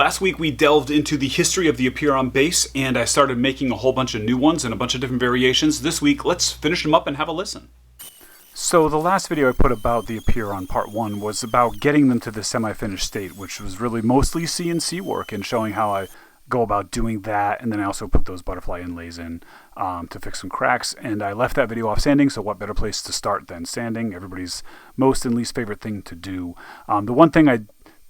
Last week we delved into the history of the Apeiron bass, and I started making a whole bunch of new ones and a bunch of different variations. This week, let's finish them up and have a listen. So the last video I put about the Apeiron Part 1 was about getting them to the semi-finished state, which was really mostly CNC work and showing how I go about doing that. And then I also put those butterfly inlays in to fix some cracks. And I left that video off sanding, so what better place to start than sanding? Everybody's most and least favorite thing to do. The one thing I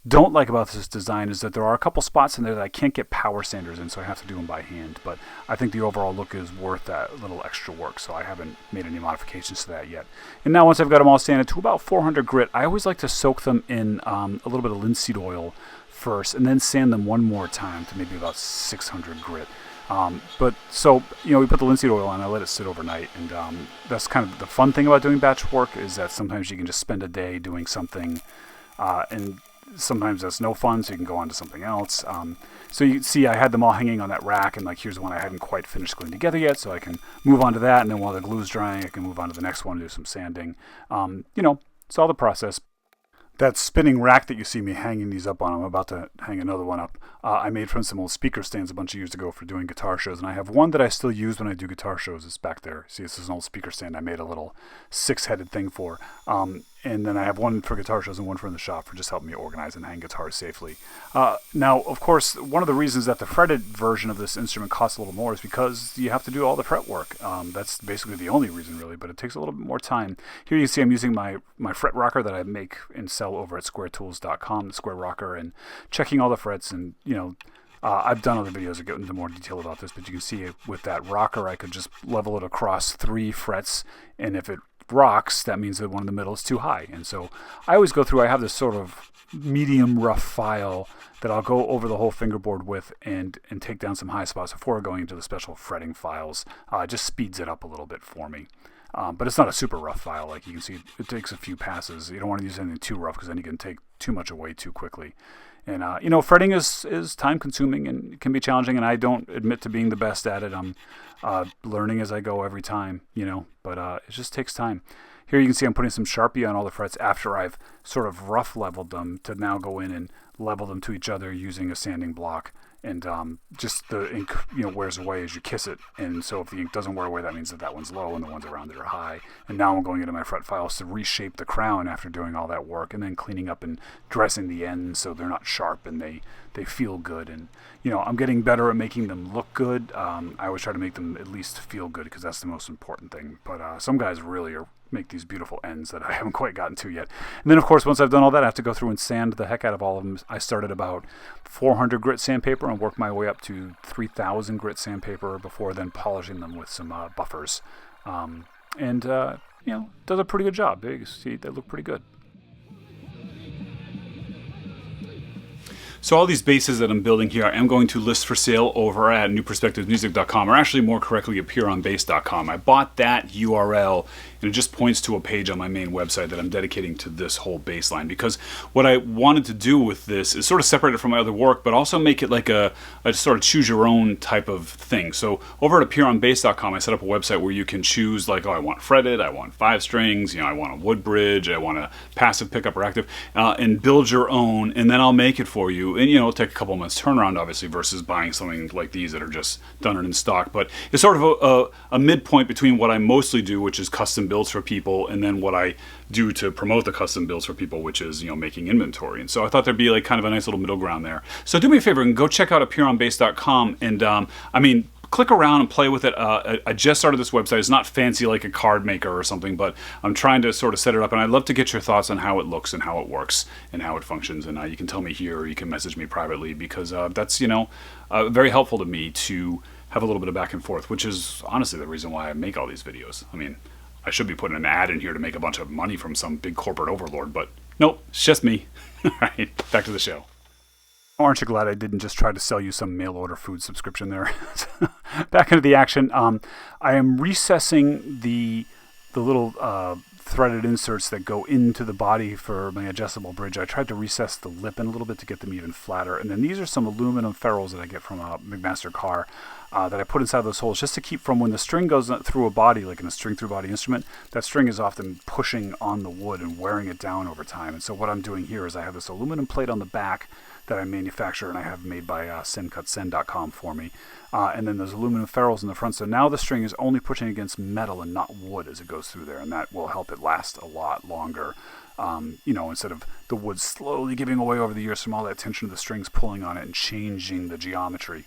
don't like about this design is that there are a couple spots in there that I can't get power sanders in, so I have to do them by hand. But I think the overall look is worth that little extra work, so I haven't made any modifications to that yet. And now once I've got them all sanded to about 400 grit, I always like to soak them in a little bit of linseed oil first, and then sand them one more time to maybe about 600 grit. So we put the linseed oil on, I let it sit overnight, and that's kind of the fun thing about doing batch work, is that sometimes you can just spend a day doing something, and sometimes that's no fun, so you can go on to something else. So you can see I had them all hanging on that rack, and here's one I hadn't quite finished gluing together yet, so I can move on to that, and then while the glue's drying, I can move on to the next one and do some sanding. It's all the process. That spinning rack that you see me hanging these up on, I'm about to hang another one up. I made from some old speaker stands a bunch of years ago for doing guitar shows, and I have one that I still use when I do guitar shows. It's back there. See, this is an old speaker stand I made a little 6-headed thing for. And then I have one for guitar shows and one for in the shop for just helping me organize and hang guitars safely. Now, of course, one of the reasons that the fretted version of this instrument costs a little more is because you have to do all the fret work. That's basically the only reason, really, but it takes a little bit more time. Here you see I'm using my fret rocker that I make and sell over at squaretools.com, the Square Rocker, and checking all the frets. And, I've done other videos that go into more detail about this, but you can see with that rocker, I could just level it across 3 frets, and if it rocks, that means that one in the middle is too high. And so I always go through, I have this sort of medium rough file that I'll go over the whole fingerboard with and take down some high spots before going into the special fretting files. It just speeds it up a little bit for me. But it's not a super rough file. Like you can see, it takes a few passes. You don't want to use anything too rough because then you can take too much away too quickly. And, fretting is time consuming and can be challenging, and I don't admit to being the best at it. I'm learning as I go every time, but it just takes time. Here you can see I'm putting some Sharpie on all the frets after I've sort of rough leveled them to now go in and level them to each other using a sanding block. And just the ink, wears away as you kiss it. And so if the ink doesn't wear away, that means that one's low and the ones around it are high. And now I'm going into my fret files to reshape the crown after doing all that work, and then cleaning up and dressing the ends so they're not sharp and they feel good. And, I'm getting better at making them look good. I always try to make them at least feel good because that's the most important thing. But some guys really make these beautiful ends that I haven't quite gotten to yet. And then, of course, once I've done all that, I have to go through and sand the heck out of all of them. I started about 400 grit sandpaper and worked my way up to 3,000 grit sandpaper before then polishing them with some buffers. Does a pretty good job. You see, they look pretty good. So all these basses that I'm building here, I am going to list for sale over at newperspectivesmusic.com, or actually more correctly, apeironbass.com. I bought that URL, and it just points to a page on my main website that I'm dedicating to this whole bass line, because what I wanted to do with this is sort of separate it from my other work, but also make it like a sort of choose your own type of thing. So over at apeironbass.com, I set up a website where you can choose, I want fretted, I want 5 strings, I want a wood bridge, I want a passive pickup or active, and build your own, and then I'll make it for you. And it'll take a couple months turnaround, obviously, versus buying something like these that are just done and in stock. But it's sort of a midpoint between what I mostly do, which is custom builds for people, and then what I do to promote the custom builds for people, which is making inventory. And so I thought there'd be kind of a nice little middle ground there. So do me a favor and go check out apeironbass.com, and click around and play with it. I just started this website. It's not fancy like a card maker or something, but I'm trying to sort of set it up, and I'd love to get your thoughts on how it looks and how it works and how it functions. And you can tell me here, or you can message me privately, because that's very helpful to me to have a little bit of back and forth, which is honestly the reason why I make all these videos. I should be putting an ad in here to make a bunch of money from some big corporate overlord, but nope, it's just me. All right, back to the show. Aren't you glad I didn't just try to sell you some mail order food subscription there? Back into the action. I am recessing the little threaded inserts that go into the body for my adjustable bridge. I tried to recess the lip in a little bit to get them even flatter. And then these are some aluminum ferrules that I get from a McMaster car that I put inside those holes just to keep from when the string goes through a body, like in a string through body instrument, that string is often pushing on the wood and wearing it down over time. And so what I'm doing here is I have this aluminum plate on the back that I manufacture and I have made by SendCutSend.com for me. And then there's aluminum ferrules in the front, so now the string is only pushing against metal and not wood as it goes through there, and that will help it last a lot longer. Instead of the wood slowly giving away over the years from all that tension of the strings pulling on it and changing the geometry.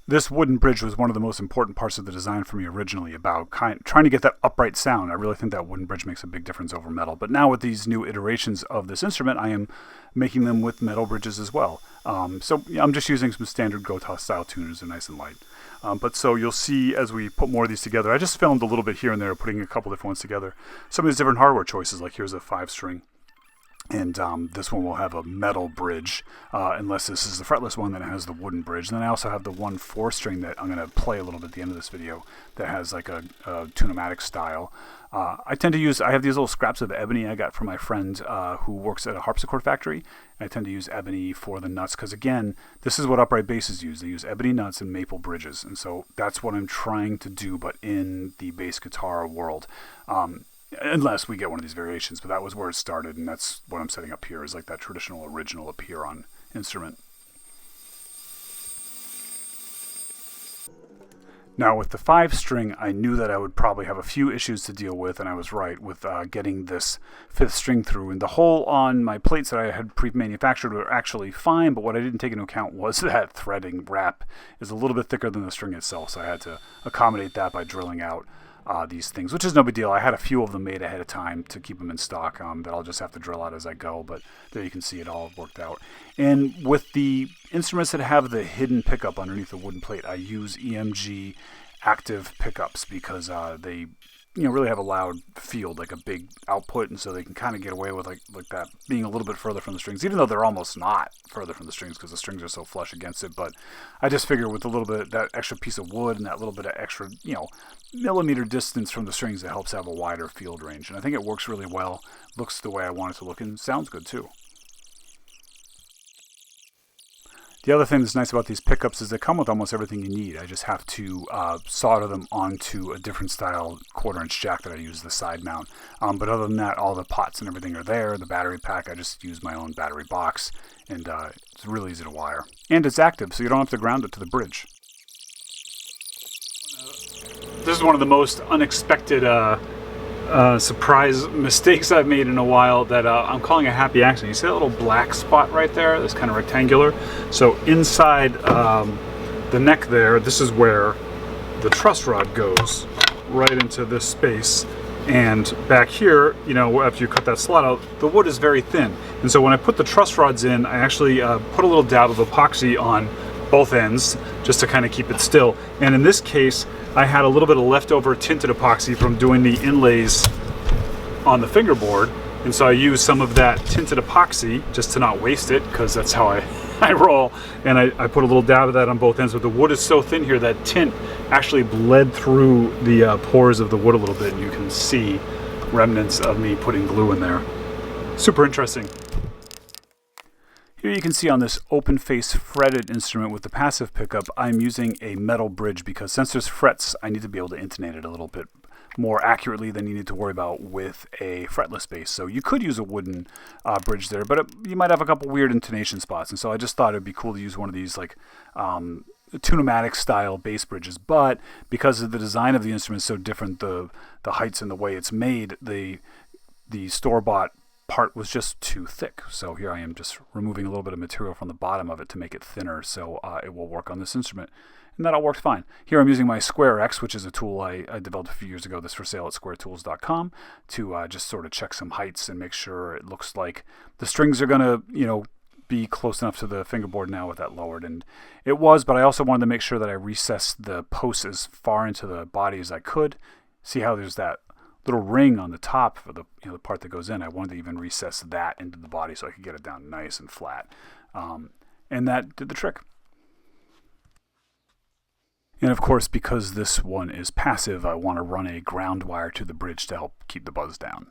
This wooden bridge was one of the most important parts of the design for me originally, about trying to get that upright sound. I really think that wooden bridge makes a big difference over metal. But now with these new iterations of this instrument, I am making them with metal bridges as well. So I'm just using some standard Gotoh style tuners, they're nice and light. But so you'll see as we put more of these together, I just filmed a little bit here and there, putting a couple different ones together. Some of these different hardware choices, like here's a 5-string. And this one will have a metal bridge, unless this is the fretless one that has the wooden bridge. And then I also have the 1 4-string that I'm going to play a little bit at the end of this video that has like a tune-o-matic style. I have these little scraps of ebony I got from my friend who works at a harpsichord factory. I tend to use ebony for the nuts because, again, this is what upright basses use. They use ebony nuts and maple bridges. And so that's what I'm trying to do, but in the bass guitar world. Unless we get one of these variations, but that was where it started, and that's what I'm setting up here, is like that traditional original Apeiron instrument. Now with the 5-string, I knew that I would probably have a few issues to deal with, and I was right with getting this 5th string through. And the hole on my plates that I had pre-manufactured were actually fine, but what I didn't take into account was that threading wrap is a little bit thicker than the string itself, so I had to accommodate that by drilling out these things, which is no big deal. I had a few of them made ahead of time to keep them in stock that I'll just have to drill out as I go, but there you can see it all worked out. And with the instruments that have the hidden pickup underneath the wooden plate, I use EMG active pickups because they really have a loud field, like a big output, and so they can kind of get away with like that being a little bit further from the strings, even though they're almost not further from the strings because the strings are so flush against it. But I just figure with a little bit, that extra piece of wood and that little bit of extra, millimeter distance from the strings, it helps have a wider field range. And I think it works really well, looks the way I want it to look, and sounds good too. The other thing that's nice about these pickups is they come with almost everything you need. I just have to solder them onto a different style 1/4-inch jack that I use, the side mount. But other than that, all the pots and everything are there. The battery pack, I just use my own battery box, and it's really easy to wire. And it's active, so you don't have to ground it to the bridge. This is one of the most unexpected surprise mistakes I've made in a while that I'm calling a happy accident. You see that little black spot right there? That's kind of rectangular. So inside the neck there, this is where the truss rod goes, right into this space. And back here, after you cut that slot out, the wood is very thin. And so when I put the truss rods in, I actually put a little dab of epoxy on both ends just to kind of keep it still. And in this case, I had a little bit of leftover tinted epoxy from doing the inlays on the fingerboard, and so I used some of that tinted epoxy just to not waste it, because that's how I roll. And I put a little dab of that on both ends, but the wood is so thin here that tint actually bled through the pores of the wood a little bit, and you can see remnants of me putting glue in there. Super interesting. Here you can see on this open face fretted instrument with the passive pickup, I'm using a metal bridge because since there's frets, I need to be able to intonate it a little bit more accurately than you need to worry about with a fretless bass. So you could use a wooden bridge there, but you might have a couple weird intonation spots. And so I just thought it'd be cool to use one of these like tune-o-matic style bass bridges. But because of the design of the instrument is so different, the heights and the way it's made, the store-bought part was just too thick. So here I am just removing a little bit of material from the bottom of it to make it thinner so it will work on this instrument. And that all worked fine. Here I'm using my Square X, which is a tool I developed a few years ago. This for sale at squaretools.com to just sort of check some heights and make sure it looks like the strings are going to, be close enough to the fingerboard now with that lowered. And it was, but I also wanted to make sure that I recessed the posts as far into the body as I could. See how there's that little ring on the top for the the part that goes in. I wanted to even recess that into the body so I could get it down nice and flat. And that did the trick. And of course, because this one is passive, I want to run a ground wire to the bridge to help keep the buzz down.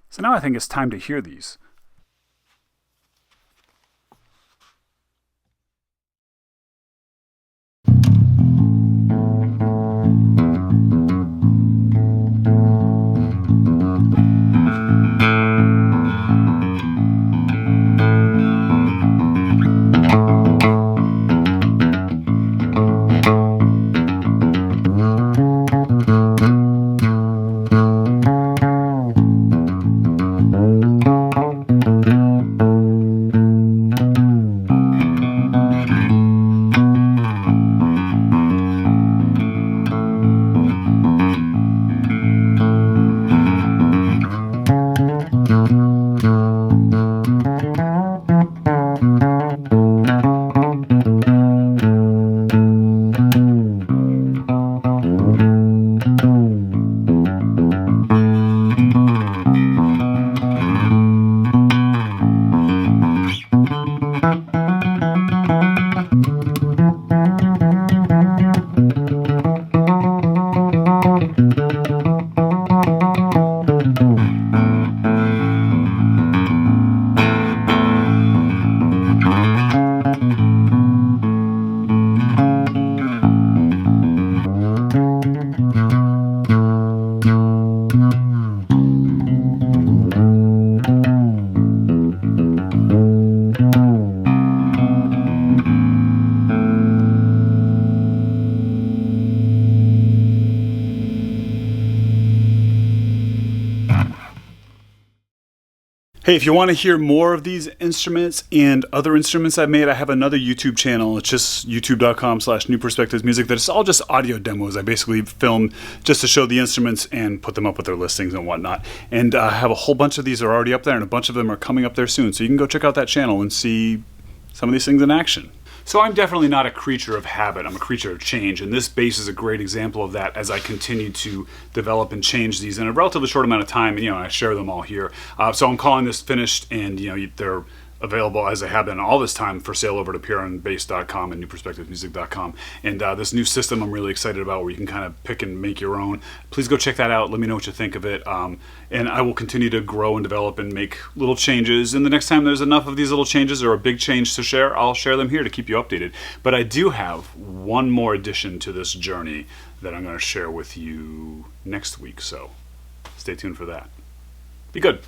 So now I think it's time to hear these. Hey, if you want to hear more of these instruments and other instruments I made, I have another YouTube channel. It's just youtube.com/newperspectivesmusic. That's all just audio demos. I basically film just to show the instruments and put them up with their listings and whatnot. And I have a whole bunch of these are already up there, and a bunch of them are coming up there soon. So you can go check out that channel and see some of these things in action. So I'm definitely not a creature of habit. I'm a creature of change, and this bass is a great example of that as I continue to develop and change these in a relatively short amount of time, and I share them all here. So I'm calling this finished, and they're available as I have been all this time for sale over at apeironbass.com and newperspectivesmusic.com. And this new system I'm really excited about, where you can kind of pick and make your own. Please go check that out. Let me know what you think of it. And I will continue to grow and develop and make little changes. And the next time there's enough of these little changes or a big change to share, I'll share them here to keep you updated. But I do have one more addition to this journey that I'm going to share with you next week. So stay tuned for that. Be good.